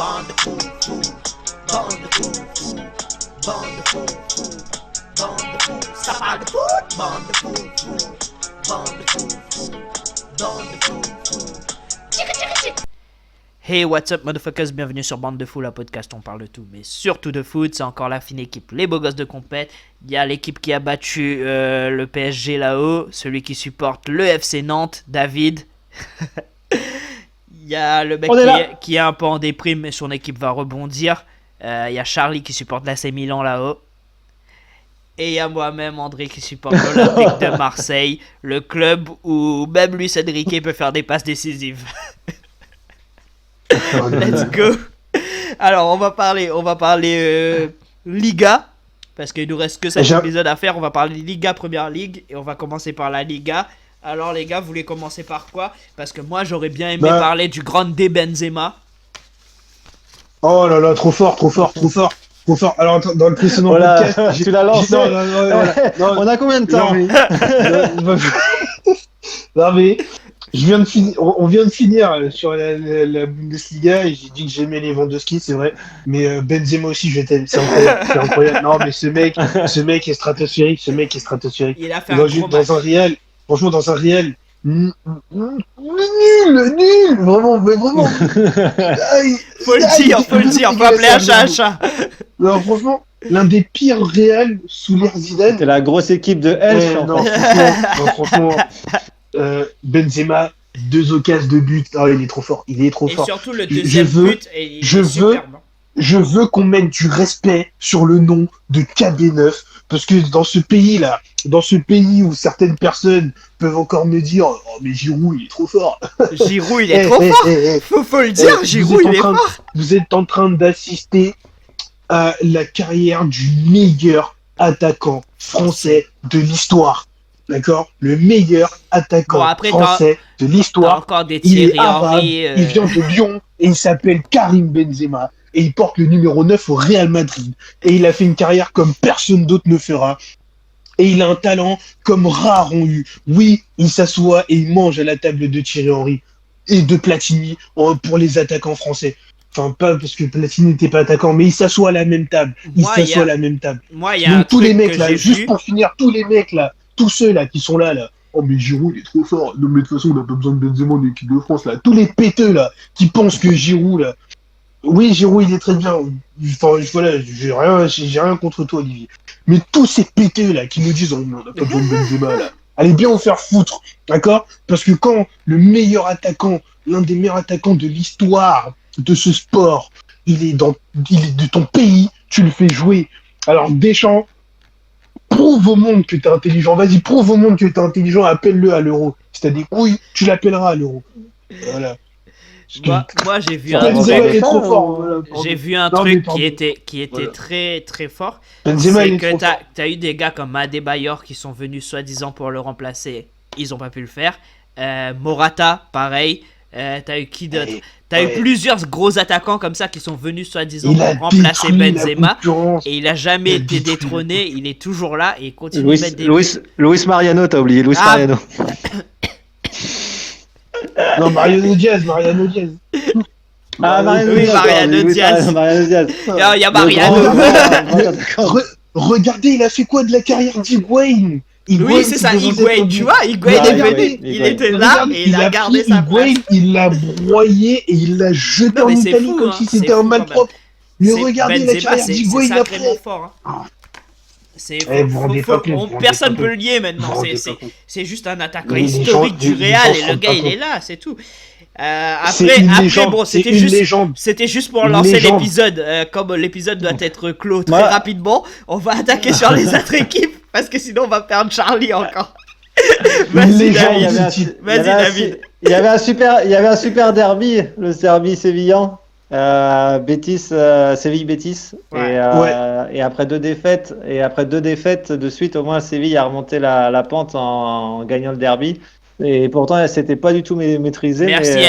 bande de fous, fous, bande de fous, fous, bande de fous, fous, bande de fous. Ça parle de foot, bande de fous, fous, bande de fous, fous, bande de fous, fous. Tchic, tchic, tchic. Hey, what's up, motherfuckers? Bienvenue sur Bande de Fous, la podcast. On parle de tout, mais surtout de foot. C'est encore la fine équipe, les beaux gosses de compète. Il y a l'équipe qui a battu le PSG là-haut, celui qui supporte le FC Nantes, David. Il y a le mec qui est un peu en déprime, mais son équipe va rebondir. Il y a Charlie qui supporte l'AC Milan là-haut. Et il y a moi-même, André, qui supporte l'Olympique de Marseille, le club où même Luis Enrique peut faire des passes décisives. Let's go. Alors on va parler Liga, parce qu'il nous reste que cet épisode à faire. On va parler Liga, Première Ligue, et on va commencer par la Liga. Alors les gars, vous voulez commencer par quoi? Parce que moi j'aurais bien aimé parler du Grande Benzema. Oh là là, trop fort. Alors dans le précédent podcast, tu l'as lancé. Non, on a combien de temps? Non mais je viens de finir. On vient de finir sur la Bundesliga et j'ai dit que j'aimais Lewandowski, c'est vrai. Mais Benzema aussi, je t'aime. C'est incroyable. Non mais ce mec est stratosphérique. Il a fait un gros match. Dans un réel. Franchement, dans un réel. Nul, vraiment. Faut le dire, faut appeler un chat. Non, franchement, l'un des pires réels sous l'ère Zidane. C'est la grosse équipe de Elche. Franchement, Benzema, 2 occasions de but. Oh, il est trop fort. Et surtout le deuxième but, superbe. Je veux qu'on mette du respect sur le nom de KB9, parce que dans ce pays où certaines personnes peuvent encore me dire « Oh mais Giroud, il est trop fort !» Giroud, il est trop fort. Faut le dire, Giroud, il est fort. Vous êtes en train d'assister à la carrière du meilleur attaquant français de l'histoire. D'accord? Le meilleur attaquant français de l'histoire. Encore des il est Thierry arabe, Henry. Il vient de Lyon et il s'appelle Karim Benzema. Et il porte le numéro 9 au Real Madrid. Et il a fait une carrière comme personne d'autre ne fera. Et il a un talent comme rares ont eu. Oui, il s'assoit et il mange à la table de Thierry Henry et de Platini pour les attaquants français. Enfin, pas parce que Platini n'était pas attaquant, mais il s'assoit à la même table. Moi, il y a donc tous les mecs là, juste pour finir, tous les mecs là, tous ceux là qui sont là. Oh mais Giroud il est trop fort. Non mais de toute façon on n'a pas besoin de Benzema en équipe de France là. Tous les péteux là qui pensent que Giroud là. Oui, Giroud, il est très bien. Enfin, voilà, j'ai rien contre toi, Olivier. Mais tous ces péteux là qui nous disent on n'a pas besoin de Benzema là. Allez bien vous faire foutre, d'accord? Parce que quand le meilleur attaquant, l'un des meilleurs attaquants de l'histoire de ce sport, il est de ton pays, tu le fais jouer. Alors Deschamps, prouve au monde que t'es intelligent. Vas-y, prouve au monde que t'es intelligent. Appelle-le à l'Euro. Si t'as des couilles, tu l'appelleras à l'Euro. Voilà. Moi j'ai vu un truc qui était très très fort. Benzema, c'est que t'as eu des gars comme Adebayor qui sont venus soi-disant pour le remplacer, ils ont pas pu le faire. Morata pareil. T'as eu qui d'autre? T'as eu plusieurs gros attaquants comme ça qui sont venus soi-disant pour remplacer Benzema et il a jamais été détrôné. Il est toujours là et il continue de mettre des Luis Mariano, t'as oublié Mariano. Non, Mariano Diaz. Mariano Diaz. Il y a Mariano. Regardez, il a fait quoi de la carrière d'Higuain? Oui, c'est ça, Higuain, tu vois, Higuain est venu, il était là et il a gardé sa place. Il l'a broyé et il l'a jeté en Italie comme si c'était un malpropre. Mais regardez la carrière d'Higuain après. Personne ne peut le lier maintenant. C'est juste un attaquant historique du Real et le gars il est là, c'est tout. C'était juste pour lancer l'épisode. Comme l'épisode doit être clos très rapidement, on va attaquer sur les autres équipes parce que sinon on va perdre Charlie encore. Vas-y David. Il y avait un super derby, le derby sévillan. Séville-Betis et après deux défaites de suite, au moins Séville a remonté la pente en gagnant le derby et pourtant c'était pas du tout maîtrisé. Merci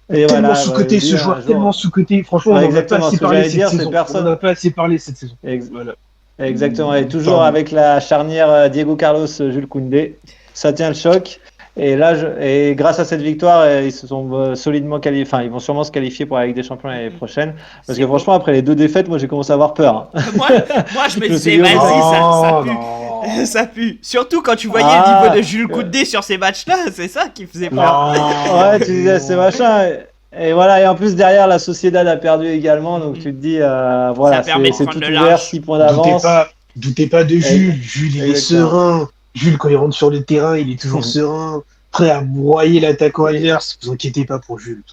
Et tellement voilà, sous-côté ce joueur, tellement sous-côté. Franchement, on n'a pas assez parlé cette saison. On n'a pas assez parlé cette saison. Voilà. Exactement, et toujours avec la charnière Diego Carlos, Jules Koundé, ça tient le choc. Et là, et grâce à cette victoire, ils se sont solidement qualifiés. Enfin, ils vont sûrement se qualifier pour la Ligue des Champions l'année prochaine. Parce que franchement, après les 2 défaites, moi, j'ai commencé à avoir peur. moi, je me disais, vas-y, ça pue. Ça pue. Surtout quand tu voyais le niveau de Jules Koundé sur ces matchs-là, c'est ça qui faisait peur. Ouais, tu disais, c'est machin. Et voilà, et en plus, derrière, la Sociedad a perdu également. Donc, tu te dis, voilà, c'est tout ouvert, 6 points d'avance. Doutez pas de Jules. Jules, il est serein. Jules, quand il rentre sur le terrain, il est toujours serein, prêt à broyer l'attaquant adverse. Vous inquiétez pas pour Jules.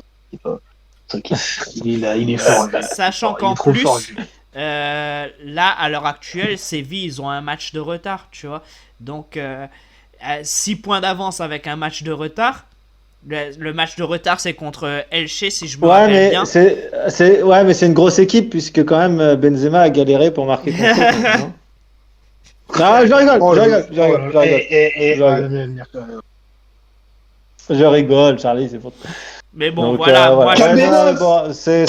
Il est fort. Sachant qu'en plus, là, à l'heure actuelle, Séville, ils ont un match de retard, tu vois. Donc, 6 points d'avance avec un match de retard. Le match de retard, c'est contre Elche, si je me rappelle bien. Ouais, mais c'est une grosse équipe, puisque quand même, Benzema a galéré pour marquer contre eux. Non, je rigole, Charlie, c'est pour. Mais bon, donc, voilà. Moi, c'est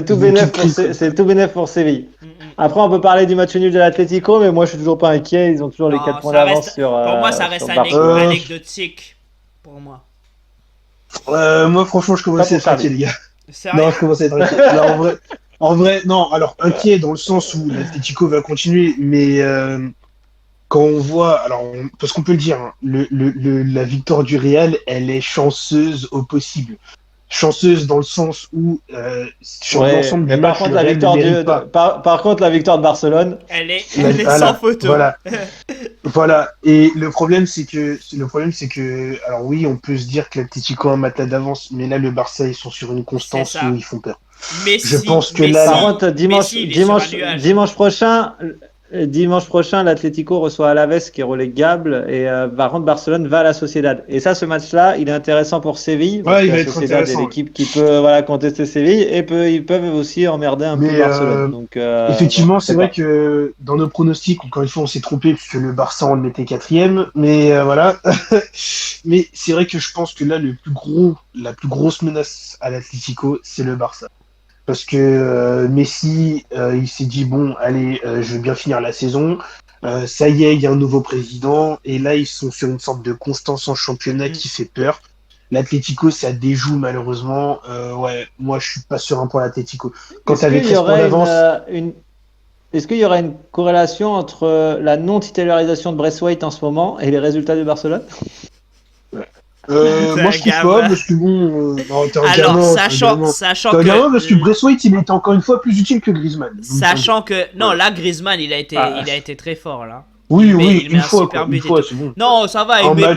tout bénef pour Séville. Après, on peut parler du match nul de l'Atlético, mais moi, je suis toujours pas inquiet. Ils ont toujours les 4 points d'avance sur. Pour moi, ça reste anecdotique. Pour moi. Moi, franchement, je commence à être inquiet, les gars. Non, je commence à être inquiet. En vrai, non, alors inquiet dans le sens où l'Atlético va continuer, mais quand on voit, alors parce qu'on peut le dire, hein, la victoire du Real, elle est chanceuse au possible. Chanceuse dans le sens où sur l'ensemble du match, par contre, la victoire de Barcelone, elle est sans photo. Voilà. Et le problème, c'est que, alors oui, on peut se dire que l'Atlético a un matelas d'avance, mais là, le Barça, ils sont sur une constance où ils font peur. Je pense que là, par contre, dimanche prochain, l'Atlético reçoit Alaves qui est relégable et par contre Barcelone va à la Sociedad. Et ça, ce match-là, il est intéressant pour Séville. Parce que la Sociedad est l'équipe qui peut contester Séville et ils peuvent aussi emmerder un peu Barcelone. Donc, effectivement, c'est vrai que dans nos pronostics, encore une fois, on s'est trompé puisque le Barça on le mettait 4e, mais voilà. Mais c'est vrai que je pense que là, la plus grosse menace à l'Atlético, c'est le Barça. Parce que Messi, il s'est dit, bon, allez, je vais bien finir la saison. Ça y est, il y a un nouveau président. Et là, ils sont sur une sorte de constance en championnat qui fait peur. L'Atlético, ça déjoue malheureusement. Ouais, moi, je suis pas serein pour l'Atlético. Quand tu avais 13 points d'avance... Est-ce qu'il y aurait une corrélation entre la non-titularisation de Braithwaite en ce moment et les résultats de Barcelone ? Moi je trouve pas parce que bon sachant que parce que Braithwaite il était encore une fois plus utile que Griezmann. Sachant que non, là Griezmann il a été très fort là. Oui, une fois c'est bon. Non, ça va, il met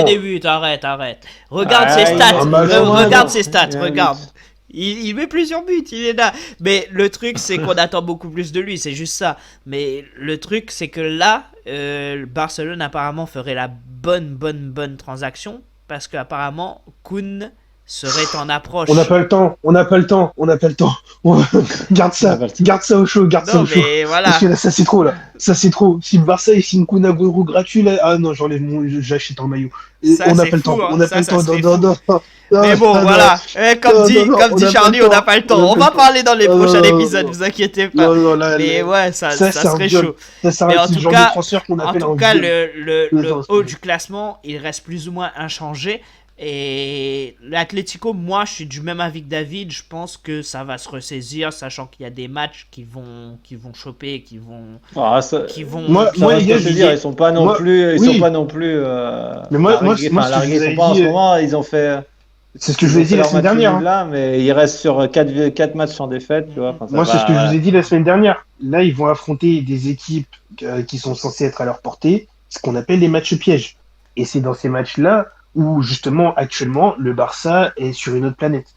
des buts, arrête. Regarde ses stats, regarde. Il met plusieurs buts, il est là. Mais le truc, c'est qu'on attend beaucoup plus de lui, c'est juste ça. Mais le truc, c'est que là, Barcelone apparemment ferait la bonne transaction. Parce qu'apparemment, Koun serait en approche. On n'a pas le temps. Garde ça au chaud, mais voilà. Parce que là, ça c'est trop là. Ça c'est trop. Si le Barça il signe Kun Agüero gratuit là, ah non, j'achète un maillot. On n'a pas le temps. On n'a pas le temps. Mais bon, voilà. Comme dit Charlie, on n'a pas le temps. On va parler dans les prochains épisodes, vous inquiétez pas. Mais ouais, ça serait chaud. Mais en tout cas, le haut du classement, il reste plus ou moins inchangé. Et l'Atlético, moi, je suis du même avis que David. Je pense que ça va se ressaisir, sachant qu'il y a des matchs qui vont choper, qui vont. Moi, les gars, ils sont pas non plus. Mais moi, ils sont pas en ce moment. Ils ont fait. C'est ce que je vous ai dit la semaine dernière. Là, mais ils restent sur 4 matchs sans défaite, tu vois. Moi, c'est ce que je vous ai dit la semaine dernière. Là, ils vont affronter des équipes qui sont censées être à leur portée, ce qu'on appelle les matchs pièges. Et c'est dans ces matchs-là où, justement, actuellement, le Barça est sur une autre planète.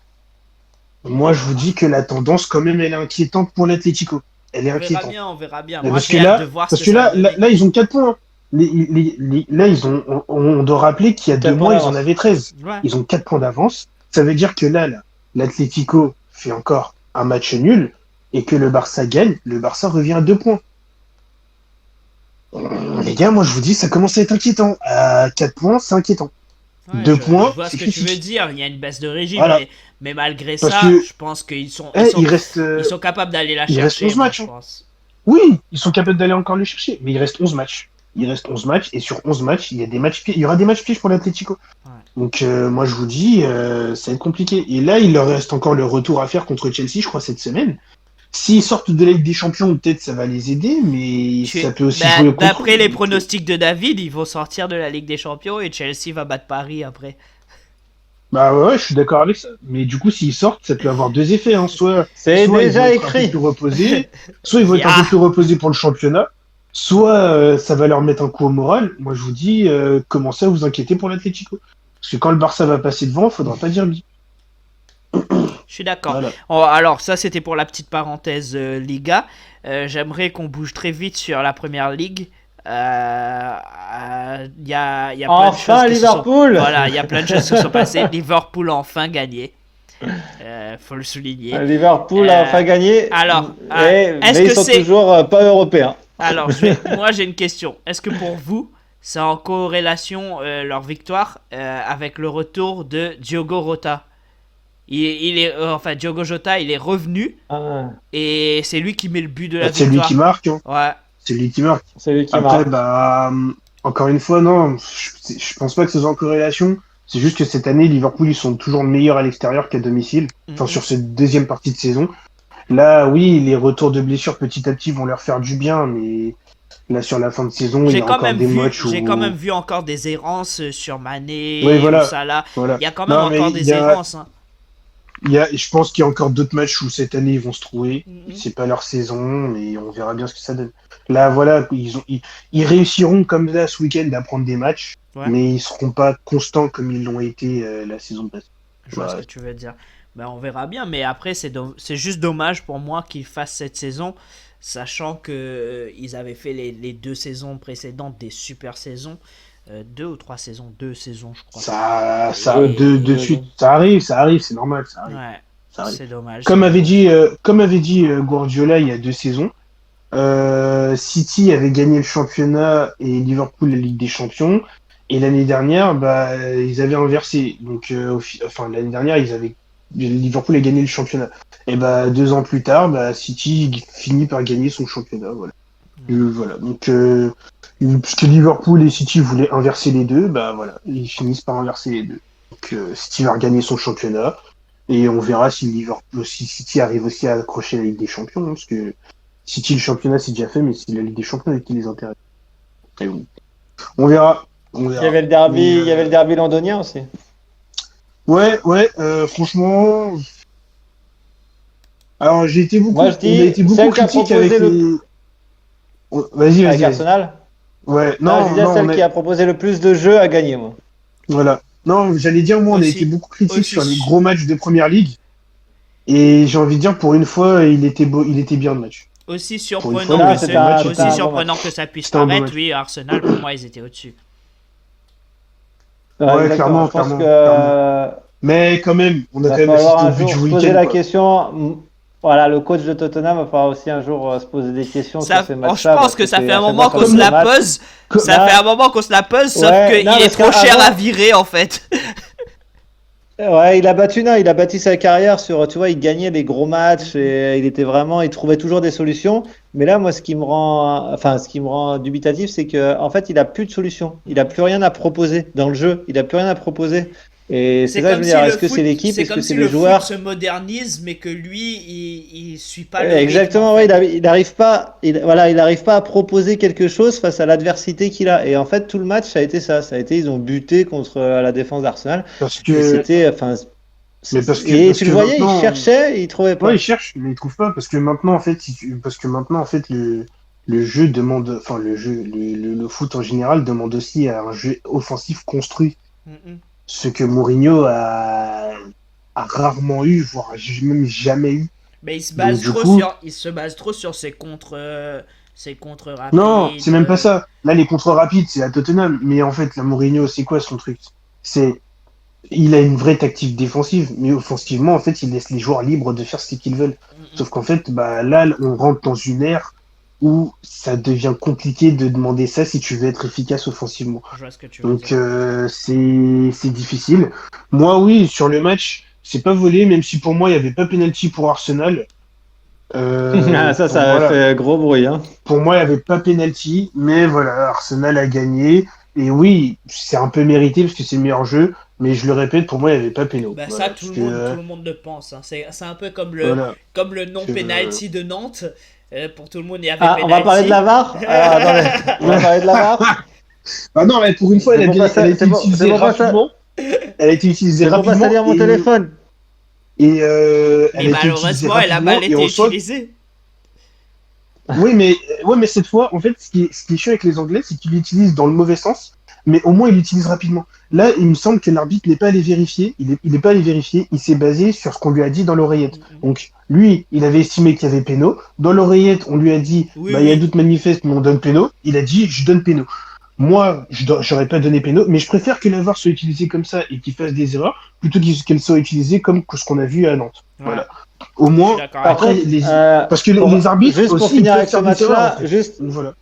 Moi, je vous dis que la tendance, quand même, elle est inquiétante pour l'Atlético. Elle est inquiétante. On verra bien. Moi, parce que là, ils ont 4 points. Là, on doit rappeler qu'il y a 2 mois, ils en avaient 13. Ouais. Ils ont 4 points d'avance. Ça veut dire que là, l'Atlético fait encore un match nul et que le Barça gagne. Le Barça revient à 2 points. Les gars, moi, je vous dis, ça commence à être inquiétant. À 4 points, c'est inquiétant. Ouais, 2 points, je vois ce que tu veux dire. Il y a une baisse de régime, voilà. mais malgré ça, je pense qu'ils sont capables d'aller la chercher. Il reste 11 matchs. Je pense. Oui, ils sont capables d'aller encore le chercher, mais il reste 11 matchs. Il reste 11 matchs, et sur 11 matchs, il y aura des matchs pièges pour l'Atlético. Ouais. Donc, moi, je vous dis, ça va être compliqué. Et là, il leur reste encore le retour à faire contre Chelsea, je crois, cette semaine. S'ils sortent de la Ligue des Champions, peut-être ça va les aider, mais ça peut aussi jouer contre. D'après les pronostics de David, ils vont sortir de la Ligue des Champions et Chelsea va battre Paris après. Bah ouais, je suis d'accord avec ça. Mais du coup, s'ils sortent, ça peut avoir deux effets. Hein. Soit déjà ils vont être écrit. un peu plus reposés, soit ils vont être un peu plus reposés pour le championnat, soit ça va leur mettre un coup au moral. Moi, je vous dis, commencez à vous inquiéter pour l'Atlético. Parce que quand le Barça va passer devant, il faudra pas dire bi. Je suis d'accord. Voilà. Alors, ça, c'était pour la petite parenthèse Liga. J'aimerais qu'on bouge très vite sur la première ligue. Il y a plein enfin, de choses Liverpool. Voilà, il y a plein de choses qui se sont passées. Liverpool a enfin gagné. Faut le souligner. Liverpool a enfin gagné. Alors, mais ils sont toujours pas européens. Alors, moi, j'ai une question. Est-ce que pour vous, c'est en corrélation leur victoire avec le retour de Diogo Jota? Diogo Jota, il est revenu et c'est lui qui met le but de la victoire. C'est lui qui marque. Hein. Ouais. C'est lui qui marque. C'est lui qui Après, marque. Encore une fois, non, je pense pas que ce soit en corrélation. C'est juste que cette année, Liverpool, ils sont toujours meilleurs à l'extérieur qu'à domicile. Enfin, sur cette deuxième partie de saison. Là, oui, les retours de blessures petit à petit vont leur faire du bien, mais là, sur la fin de saison, il y a encore des matchs où... J'ai quand même vu encore des errances sur Mané, voilà, ou Salah. Voilà. Il y a quand même encore des errances. Hein. Je pense qu'il y a encore d'autres matchs où cette année, ils vont se trouver. C'est pas leur saison, mais on verra bien ce que ça donne. Là, voilà, ils réussiront comme ça ce week-end à prendre des matchs, mais ils seront pas constants comme ils l'ont été la saison passée. Je vois ce que tu veux dire. Ben, on verra bien, mais après, c'est juste dommage pour moi qu'ils fassent cette saison, sachant qu'ils avaient fait les 2 saisons précédentes des super saisons. 2 ou 3 saisons, 2 saisons, je crois. De suite, ça arrive, c'est normal, ça arrive. Ouais, ça arrive. C'est dommage. Comme avait dit Guardiola il y a 2 saisons, City avait gagné le championnat et Liverpool la Ligue des Champions. Et l'année dernière, ils avaient inversé. Donc, l'année dernière, Liverpool a gagné le championnat. Et 2 ans plus tard, City finit par gagner son championnat. Voilà. Voilà. Donc, puisque Liverpool et City voulaient inverser les deux, voilà, ils finissent par inverser les deux. Donc, City va regagner son championnat. Et on verra si City arrive aussi à accrocher la Ligue des Champions. Parce que City, le championnat, c'est déjà fait, mais c'est la Ligue des Champions qui les intéresse. Et bon. On verra. Il y avait le derby londonien aussi. Ouais, franchement. Alors, j'ai été beaucoup, on a été beaucoup critique avec les. Vas-y. Avec Arsenal. Ouais, celle qui a proposé le plus de jeux a gagné, moi. Voilà. Non, j'allais dire, moi, on a été beaucoup critique sur les gros matchs de Première Ligue. Et j'ai envie de dire, pour une fois, il était bien le match. Aussi surprenant que ça puisse paraître, oui, Arsenal, pour moi, ils étaient au-dessus. Ouais, clairement. Mais quand même, on a quand même assisté au but du week-end. Poser la question. Voilà, le coach de Tottenham va falloir aussi un jour se poser des questions sur ces matchs-là. Je pense que ça fait un moment qu'on se la pose. Ça fait un moment qu'on se la pose, sauf qu'il est trop cher à virer, en fait. Ouais, il a bâti sa carrière sur, tu vois, il gagnait des gros matchs et il trouvait toujours des solutions. Mais là, moi, ce qui me rend dubitatif, c'est que, en fait, il a plus de solutions. Il a plus rien à proposer dans le jeu. Il a plus rien à proposer. Et c'est ça, je veux dire, est-ce que c'est l'équipe, est-ce que c'est les joueurs? C'est comme si le foot se modernise, mais que lui, il suit pas le Exactement, rythme, ouais, il n'arrive pas à proposer quelque chose face à l'adversité qu'il a. Et en fait, tout le match, ça a été ça. Ils ont buté contre la défance d'Arsenal. Parce que... tu le voyais, il cherchait et il trouvait pas. Ouais, il cherche, mais il trouve pas. Parce que maintenant, en fait, le jeu demande, enfin, le foot en général demande aussi un jeu offensif construit. Ce que Mourinho a rarement eu, voire même jamais eu. Mais il se base trop sur ses contre rapides. Non, c'est même pas ça. Là, les contre rapides, c'est à Tottenham. Mais en fait, la Mourinho, c'est quoi son truc? Il a une vraie tactique défensive, mais offensivement, en fait, il laisse les joueurs libres de faire ce qu'ils veulent. Sauf qu'en fait, là, on rentre dans une ère où ça devient compliqué de demander ça si tu veux être efficace offensivement. Je vois ce que tu veux dire. Donc c'est difficile. Moi, oui, sur le match, c'est pas volé, même si pour moi il n'y avait pas penalty pour Arsenal. Ça avait fait gros bruit. Hein. Pour moi, il n'y avait pas penalty, mais voilà, Arsenal a gagné. Et oui, c'est un peu mérité parce que c'est le meilleur jeu, mais je le répète, pour moi, il n'y avait pas péno. Bah voilà, ça, tout le monde le pense. Hein. C'est un peu comme le non-penalty de Nantes. Pour tout le monde, il y avait penalty. On va parler de la VAR. Attendez, on va parler de la VAR. Ah non, mais pour une fois, elle a été utilisée rapidement. Elle a été utilisée rapidement. C'est pour pas salir mon téléphone. Et malheureusement, elle a mal été utilisée. Oui, mais cette fois, en fait, ce qui est chiant avec les Anglais, c'est qu'ils l'utilisent dans le mauvais sens, mais au moins ils l'utilisent rapidement. Là, il me semble que l'arbitre n'est pas allé vérifier. Il est pas allé vérifier. Il s'est basé sur ce qu'on lui a dit dans l'oreillette. Donc, lui, il avait estimé qu'il y avait péno. Dans l'oreillette, on lui a dit, il y a doute manifeste, mais on donne péno. Il a dit, je donne péno. Moi, j'aurais pas donné péno, mais je préfère que la VAR soit utilisée comme ça et qu'il fasse des erreurs, plutôt qu'elle soit utilisée comme ce qu'on a vu à Nantes. Ouais. Voilà. Au moins, après, parce que les arbitres juste aussi, pour finir avec ce match-là, voilà.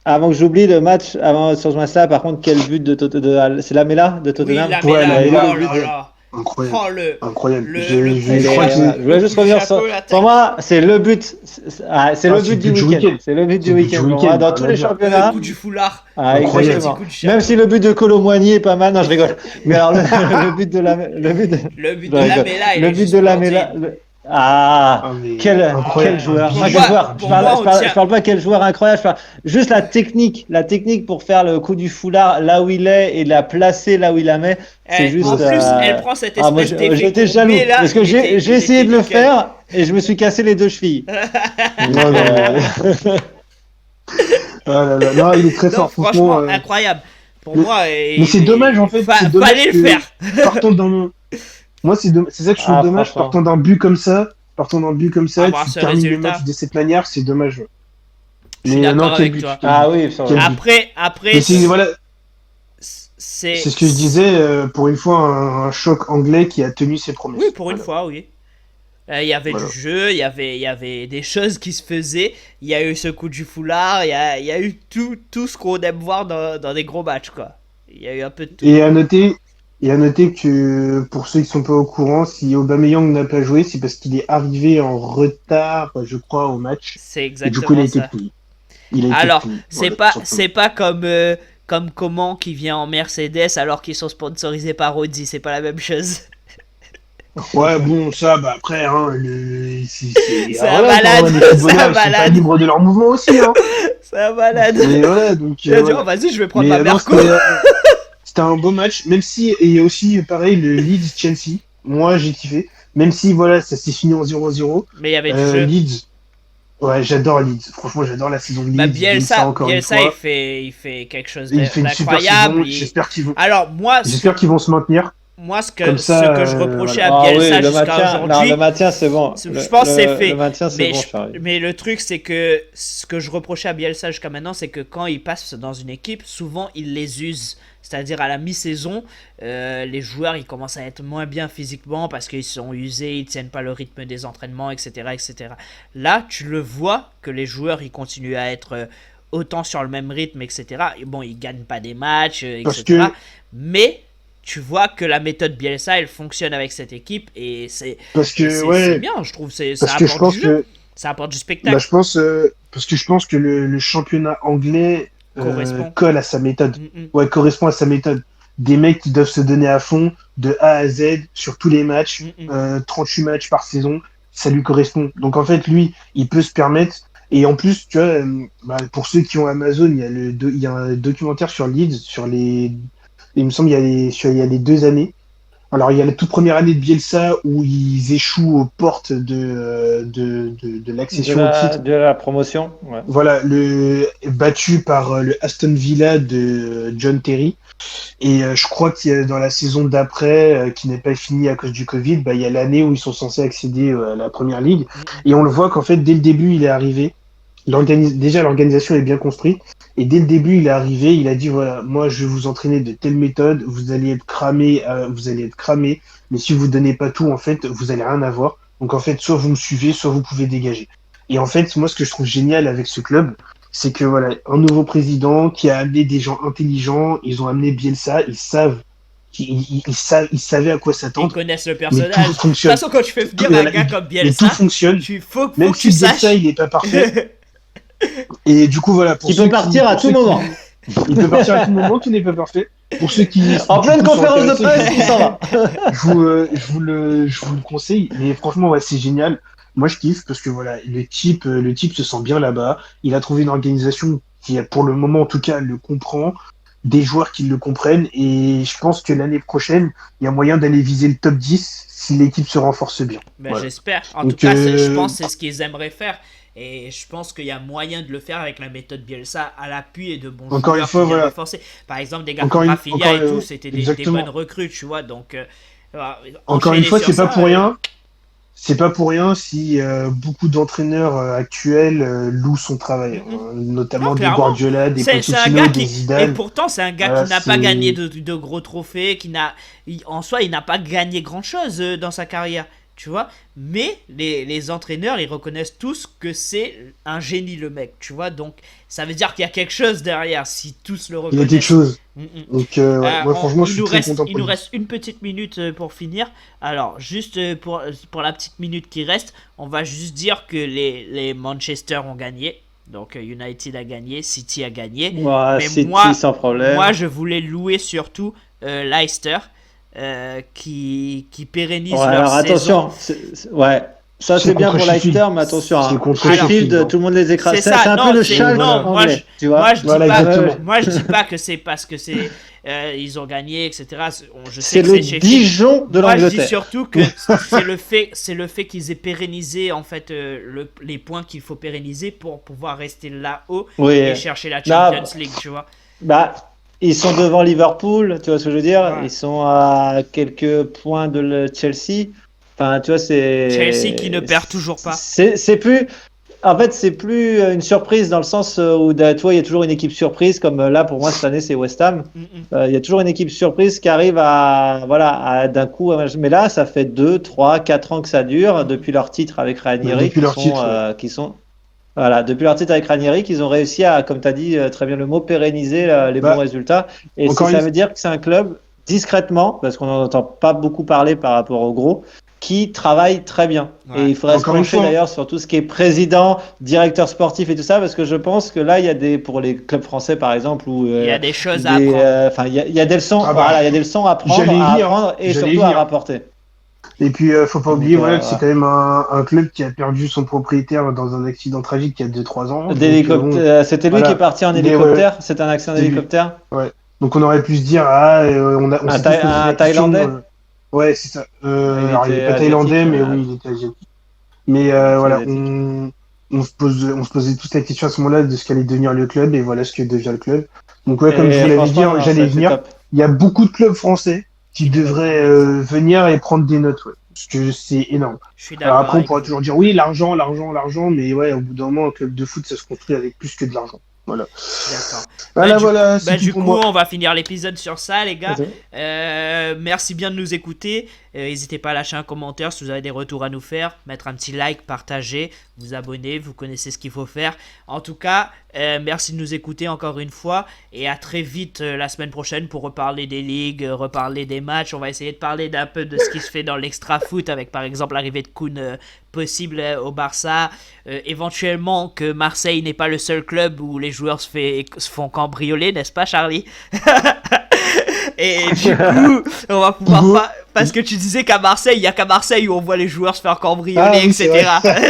Avant que j'oublie le match, sur ce match-là, par contre, quel but c'est Lamela de Tottenham? Oui, Lamela, Incroyable. Je voulais juste revenir sur. Pour moi, c'est le but. C'est le but du week-end. C'est le but du week-end. Dans tous les championnats. Le coup du foulard. Exactement. Même si le but de Colomboigny est pas mal, non, je rigole. Mais alors le but de Lamela. Le but de Lamela. Quel joueur. Je parle pas quel joueur incroyable, je parle juste la technique pour faire le coup du foulard là où il est et la placer là où il la met. C'est juste. En plus, elle prend cette espèce d'effet. J'étais jaloux parce que j'ai essayé de le faire et je me suis cassé les 2 chevilles. Non, il est très fort. Franchement, incroyable. Pour moi. Mais c'est dommage en fait. Fallait le faire. Partons dans Moi, c'est ça que je trouve dommage. Partant d'un but comme ça, tu termines le match de cette manière, c'est dommage. Je suis d'accord avec toi. Oui, après. C'est ce que je disais. Pour une fois, un choc anglais qui a tenu ses promesses. Oui, pour une fois, oui. Il y avait du jeu, il y avait des choses qui se faisaient. Il y a eu ce coup du foulard, il y a eu tout ce qu'on aime voir dans des gros matchs, quoi. Il y a eu un peu de tout. Et à noter que pour ceux qui sont pas au courant, si Aubameyang n'a pas joué, c'est parce qu'il est arrivé en retard, je crois, au match. C'est exactement et du coup, il a été pris. Alors, c'est pas comme Coman qui vient en Mercedes alors qu'ils sont sponsorisés par Audi, c'est pas la même chose. Ouais, bon, ça, après, c'est un malade. Ils sont pas libres de leur mouvement aussi, hein. C'est un malade. Mais voilà, donc. Vas-y, je vais prendre ma Merco. C'était un beau match, même si, et aussi, pareil, le Leeds-Chelsea, moi j'ai kiffé, même si, voilà, ça s'est fini en 0-0. Mais il y avait du jeu. Leeds, ouais, j'adore Leeds, franchement, j'adore la saison de Leeds. Bielsa, il fait quelque chose d'incroyable. J'espère qu'ils vont... Alors, j'espère qu'ils vont se maintenir. Moi, ce que je reprochais à Bielsa jusqu'à aujourd'hui... le maintien, c'est bon. Je pense que c'est fait. Le maintien, c'est bon, mais le truc, c'est que ce que je reprochais à Bielsa jusqu'à maintenant, c'est que quand il passe dans une équipe, souvent, il les use. C'est-à-dire à la mi-saison, les joueurs ils commencent à être moins bien physiquement parce qu'ils sont usés, ils ne tiennent pas le rythme des entraînements, etc., etc. Là, tu le vois que les joueurs ils continuent à être autant sur le même rythme, etc. Et bon, ils ne gagnent pas des matchs, etc. Mais tu vois que la méthode Bielsa, elle fonctionne avec cette équipe et c'est bien, je trouve. Ça apporte du jeu, ça apporte du spectacle. Parce que je pense que le championnat anglais... colle à sa méthode. Ouais, correspond à sa méthode. Des mecs qui doivent se donner à fond de A à Z sur tous les matchs, 38 matchs par saison, ça lui correspond. Donc en fait, lui, il peut se permettre. Et en plus, tu vois, pour ceux qui ont Amazon, il y a un documentaire sur Leeds, il me semble il y a les 2 années. Alors, il y a la toute première année de Bielsa où ils échouent aux portes de l'accession au titre. De la promotion. Ouais. Voilà, battu par le Aston Villa de John Terry. Et je crois qu'il y a dans la saison d'après, qui n'est pas finie à cause du Covid, il y a l'année où ils sont censés accéder à la Première Ligue. Et on le voit qu'en fait, dès le début, il est arrivé. Déjà, l'organisation est bien construite. Et dès le début, il est arrivé, il a dit, voilà, moi, je vais vous entraîner de telle méthode, vous allez être cramé, mais si vous donnez pas tout, en fait, vous allez rien avoir. Donc, en fait, soit vous me suivez, soit vous pouvez dégager. Et en fait, moi, ce que je trouve génial avec ce club, c'est que, voilà, un nouveau président qui a amené des gens intelligents, ils ont amené Bielsa, ils savent Ils savaient à quoi Ils s'attendre. connaissent le Mais personnage. tout De toute fonctionne. façon, quand tu fais venir un gars comme Mais Bielsa, tout fonctionne. faut Même que si tu saches. Bielsa, il est pas parfait. Et du coup, voilà. Il peut partir à tout moment. Il peut partir à tout moment, tout n'est pas parfait. Pour ceux qui. En pleine du coup, sont conférence de intéressés, presse, il s'en va. je vous le conseille. Mais franchement, ouais, c'est génial. Moi, je kiffe parce que voilà, le type se sent bien là-bas. Il a trouvé une organisation qui, pour le moment, en tout cas, le comprend. Des joueurs qui le comprennent. Et je pense que l'année prochaine, il y a moyen d'aller viser le top 10 si l'équipe se renforce bien. Ben, Voilà. j'espère. En Donc, tout cas, je pense que c'est ce qu'ils aimeraient faire. Et je pense qu'il y a moyen de le faire avec la méthode Bielsa à l'appui et de bons Encore joueurs une fois, qui viennent voilà. renforcer. Par exemple, des gars Encore comme une- Rafinha encore, et tout, c'était des exactement. bonnes recrues, tu vois. Donc, Encore une enchaîner fois, sur c'est pas ça, pour rien. C'est pas pour rien si beaucoup d'entraîneurs actuels louent son travail, notamment Non, des clairement. Guardiola, des C'est un Pochettino, gars des qui. Et Zidane. pourtant, c'est un gars Voilà, qui n'a pas c'est- gagné de gros trophées, en soi, il n'a pas gagné grand-chose dans sa carrière, tu vois. Mais les entraîneurs, ils reconnaissent tous que c'est un génie, le mec, tu vois. Donc, ça veut dire qu'il y a quelque chose derrière, si tous le Il y a reconnaissent. quelque chose. Mm, mm. Donc, ouais, moi, franchement, je suis très content Il pour nous lui. reste une petite minute pour finir. Alors, juste pour la petite minute qui reste, on va juste dire que les Manchester ont gagné. Donc, United a gagné, City a gagné. Ouais, Mais City, moi, sans problème. moi, je voulais louer surtout Leicester, qui pérennise Ouais, leur alors saison. attention, ouais, ça C'est c'est bien contre pour Sheffield. Leicester, mais attention, C'est hein. contre Sheffield, Sheffield, hein. tout le monde les écrase. C'est C'est ça, un non, peu le c'est- Schalke non, moi, anglais, tu vois. Moi, je dis Voilà, pas, exactement. moi, je dis pas que c'est parce que ils ont gagné, etc. Je sais C'est que le c'est Sheffield. Dijon de Moi, je dis l'Angleterre. surtout que c'est le fait qu'ils aient pérennisé en fait les points qu'il faut pérenniser pour pouvoir rester là-haut Oui. et chercher la Champions League, tu vois. Bah, ils sont devant Liverpool, tu vois ce que je veux dire? Ouais. Ils sont à quelques points de Chelsea. Enfin, tu vois, c'est. Chelsea qui ne perd toujours pas. C'est plus. En fait, c'est plus une surprise dans le sens où, tu vois, il y a toujours une équipe surprise, comme là, pour moi, cette année, c'est West Ham. Il y a toujours une équipe surprise qui arrive d'un coup. Mais là, ça fait 2, 3, 4 ans que ça dure, depuis leur titre avec Ranieri. Depuis leur titre, Voilà, depuis leur titre avec Ranieri, qu'ils ont réussi à, comme tu as dit très bien le mot, pérenniser les bons résultats. Et ça veut dire que c'est un club discrètement, parce qu'on n'en entend pas beaucoup parler par rapport au gros, qui travaille très bien. Ouais. Et il faudrait se pencher d'ailleurs sur tout ce qui est président, directeur sportif et tout ça, parce que je pense que là, il y a pour les clubs français par exemple, où il y a des choses à apprendre. Enfin, il y a des leçons, il y a des leçons à apprendre et surtout à rapporter. Et puis, faut pas oublier que c'est quand même un club qui a perdu son propriétaire dans un accident tragique il y a 2-3 ans. C'était lui qui est parti en hélicoptère. C'était un accident d'hélicoptère. Ouais. Donc on aurait pu se dire, un Thaïlandais. Ouais, c'est ça. Alors, il n'est pas thaïlandais, mais oui, il était asiatique. Mais voilà, on se posait tous la question à ce moment-là de ce qu'allait devenir le club, et voilà ce que devient le club. Donc ouais, comme je vous l'avais dit, j'allais venir. Il y a beaucoup de clubs français qui devraient venir et prendre des notes, ouais. Parce que c'est énorme. Alors après, on pourra toujours dire oui, l'argent, mais ouais, au bout d'un moment, un club de foot, ça se construit avec plus que de l'argent. Voilà. D'accord. Voilà. Du coup, on va finir l'épisode sur ça, les gars. Merci bien de nous écouter. N'hésitez pas à lâcher un commentaire si vous avez des retours à nous faire. Mettre un petit like, partager, vous abonner. Vous connaissez ce qu'il faut faire. En tout cas, merci de nous écouter encore une fois. Et à très vite la semaine prochaine pour reparler des ligues, reparler des matchs. On va essayer de parler d'un peu de ce qui se fait dans l'extra foot avec par exemple l'arrivée de Koun possible au Barça. Éventuellement que Marseille n'est pas le seul club où les joueurs se font cambrioler, n'est-ce pas Charlie? Et du coup, on va pouvoir parce que tu disais qu'à Marseille, il y a qu'à Marseille où on voit les joueurs se faire cambrioler, etc.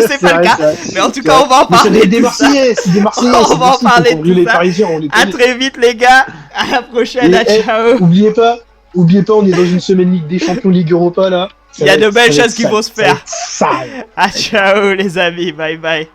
C'est pas le cas. Mais en tout cas, on va en parler. C'est des Marseillais, on va en parler de ça. À très vite, les gars. À la prochaine. Ciao. Oubliez pas, on est dans une semaine Ligue des Champions, Ligue Europa là. Il y a de belles choses qui vont se faire. Ciao les amis. Bye bye.